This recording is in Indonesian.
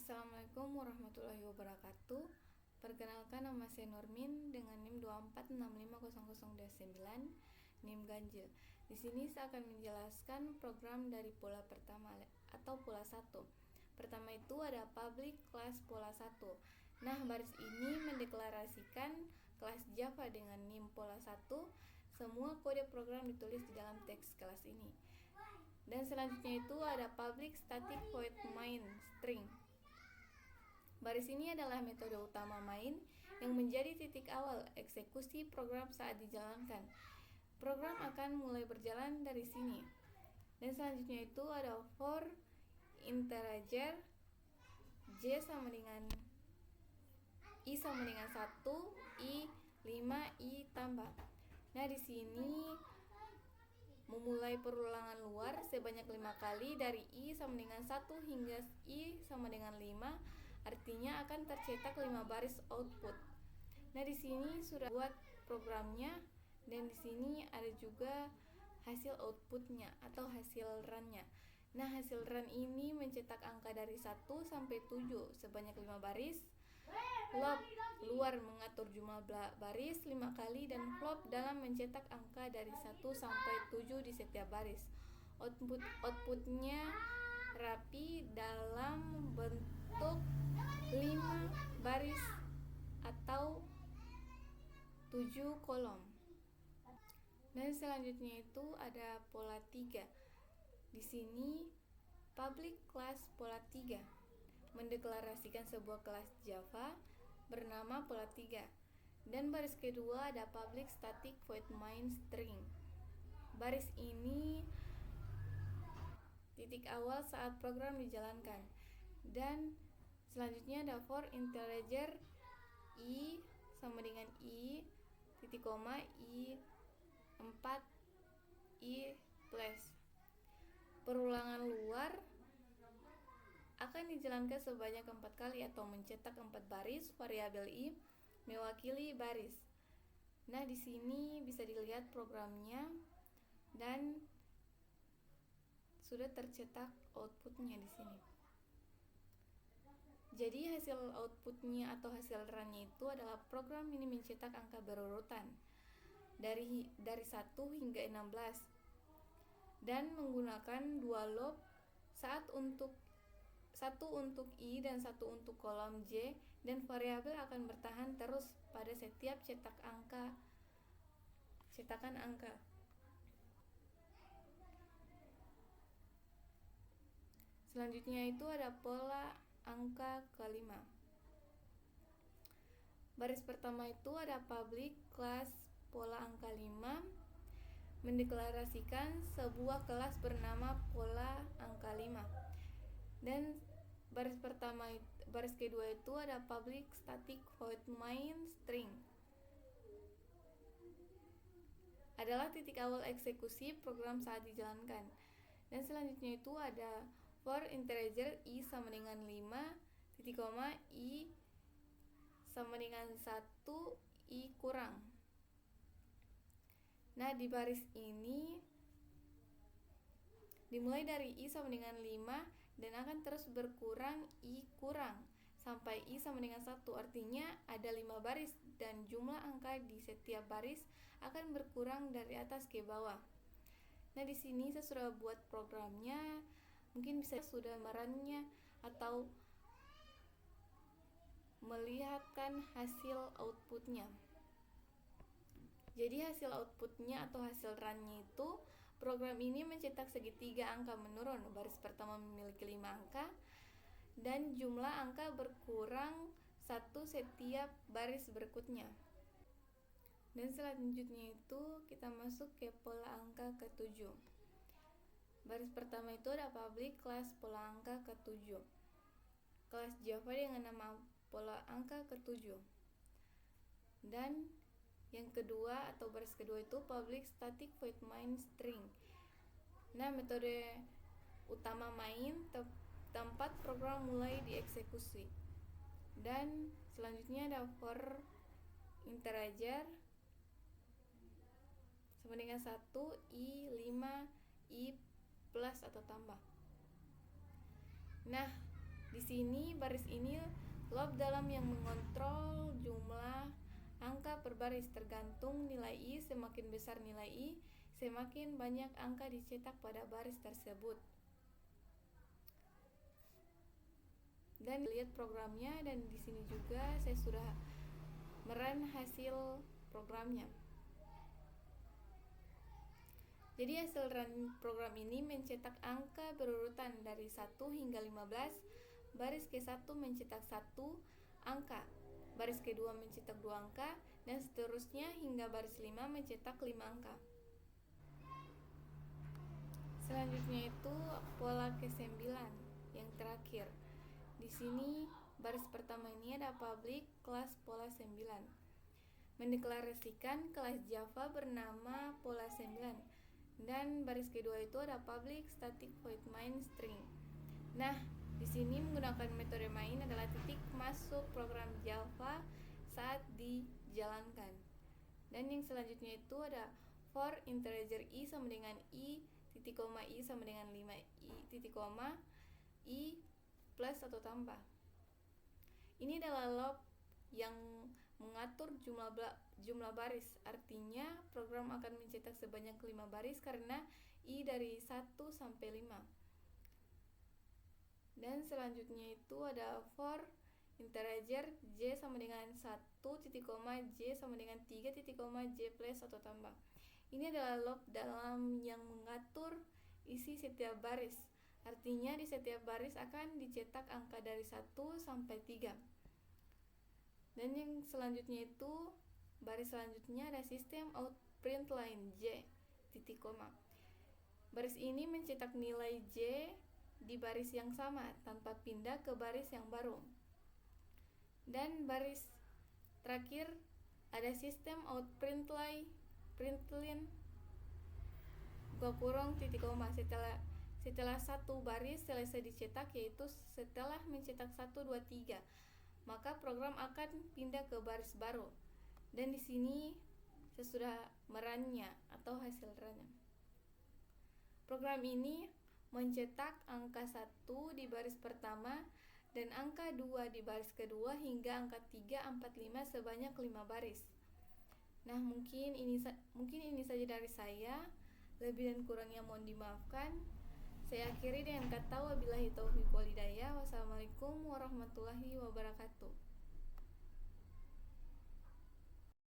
Assalamualaikum warahmatullahi wabarakatuh. Perkenalkan, nama saya Nurmin dengan NIM 2465009, NIM ganjil. Di sini saya akan menjelaskan program dari pola pertama atau pola 1. Pertama itu ada public class pola 1. Nah, baris ini mendeklarasikan kelas Java dengan NIM pola 1. Semua kode program ditulis di dalam teks kelas ini. Dan selanjutnya itu ada public static void main string. Baris ini adalah metode utama main yang menjadi titik awal eksekusi program saat dijalankan. Program akan mulai berjalan dari sini. Dan selanjutnya itu ada for integer j sama dengan i sama dengan 1, i 5, i tambah. Nah, di sini memulai perulangan luar sebanyak 5 kali dari i sama dengan 1 hingga i sama dengan 5. Artinya akan tercetak 5 baris output. Nah, di sini sudah buat programnya dan di sini ada juga hasil outputnya atau hasil run-nya. Nah, hasil run ini mencetak angka dari 1 sampai 7 sebanyak 5 baris. Loop luar mengatur jumlah baris 5 kali dan flop dalam mencetak angka dari 1 sampai 7 di setiap baris. Outputnya rapi dalam bentuk 5 baris atau 7 kolom. Dan selanjutnya itu ada pola 3. Di sini public class pola 3 mendeklarasikan sebuah kelas Java bernama pola 3. Dan baris kedua ada public static void main string. Baris ini titik awal saat program dijalankan. Dan selanjutnya ada for integer i sama dengan i titik koma i 4 i plus. Perulangan luar akan dijalankan sebanyak 4 kali atau mencetak 4 baris. Variabel i mewakili baris. Nah, di sini bisa dilihat programnya dan sudah tercetak outputnya di sini. Jadi hasil outputnya atau hasil run-nya itu adalah program ini mencetak angka berurutan dari 1 hingga 16 dan menggunakan dua loop, satu untuk i dan satu untuk kolom j, dan variabel akan bertahan terus pada setiap cetakan angka. Selanjutnya itu ada pola angka kelima. Baris pertama itu ada public class pola angka 5 mendeklarasikan sebuah kelas bernama pola angka 5. Dan baris kedua itu ada public static void main string. Adalah titik awal eksekusi program saat dijalankan. Dan selanjutnya itu ada for integer i sama dengan 5 titik koma i sama dengan 1 i kurang. Nah, di baris ini dimulai dari i sama dengan 5 dan akan terus berkurang i kurang sampai i sama dengan 1. Artinya ada 5 baris dan jumlah angka di setiap baris akan berkurang dari atas ke bawah. Nah, di sini saya sudah buat programnya. Mungkin bisa sudah merannya atau melihatkan hasil outputnya. Jadi hasil outputnya atau hasil run-nya itu program ini mencetak segitiga angka menurun. Baris pertama memiliki 5 angka dan jumlah angka berkurang 1 setiap baris berikutnya. Dan selanjutnya itu kita masuk ke pola angka ke-7. Baris pertama itu ada public class pola angka ke-7. Kelas Java dengan nama pola angka ke-7. Dan yang kedua atau baris kedua itu public static void main string. Nah, metode utama main tempat program mulai dieksekusi. Dan selanjutnya ada for integer sama dengan 1 i 5 i plus atau tambah. Nah, Di sini baris ini loop dalam yang mengontrol jumlah angka per baris. Tergantung nilai I, semakin besar nilai I, semakin banyak angka dicetak pada baris tersebut. Dan lihat programnya, dan di sini juga saya sudah merun hasil programnya. Jadi hasil run program ini mencetak angka berurutan dari 1 hingga 15. Baris ke-1 mencetak 1 angka, baris ke-2 mencetak 2 angka, dan seterusnya hingga baris 5 mencetak 5 angka. Selanjutnya itu pola ke-9 yang terakhir. Di sini baris pertama ini ada public kelas pola 9. Mendeklarasikan kelas Java bernama pola 9. Dan baris kedua itu ada public static void main string. Nah, di sini menggunakan metode main adalah titik masuk program Java saat dijalankan. Dan yang selanjutnya itu ada for integer I sama dengan I titik koma I sama dengan 5 I titik koma I plus atau tambah. Ini adalah loop yang mengatur jumlah baris. Artinya program akan mencetak sebanyak 5 baris karena I dari 1 sampai 5. Dan selanjutnya itu ada for integer J sama dengan 1 titik koma J sama dengan 3 titik koma J plus atau tambah. Ini adalah loop dalam yang mengatur isi setiap baris. Artinya di setiap baris akan dicetak angka dari 1 sampai 3. Dan yang selanjutnya itu baris selanjutnya ada sistem out print line J titik koma. Baris ini mencetak nilai J di baris yang sama tanpa pindah ke baris yang baru. Dan baris terakhir ada sistem out print line titik koma. Setelah satu baris selesai dicetak, yaitu setelah mencetak 1, 2, 3, maka program akan pindah ke baris baru. Dan di sini sesudah merunnya atau hasil runnya. Program ini mencetak angka 1 di baris pertama dan angka 2 di baris kedua hingga angka 3, 4, 5 sebanyak 5 baris. Nah, mungkin ini saja dari saya. Lebih dan kurangnya mohon dimaafkan. Saya akhiri dengan kata wabillahi taufiq wal hidayah. Wassalamualaikum warahmatullahi wabarakatuh.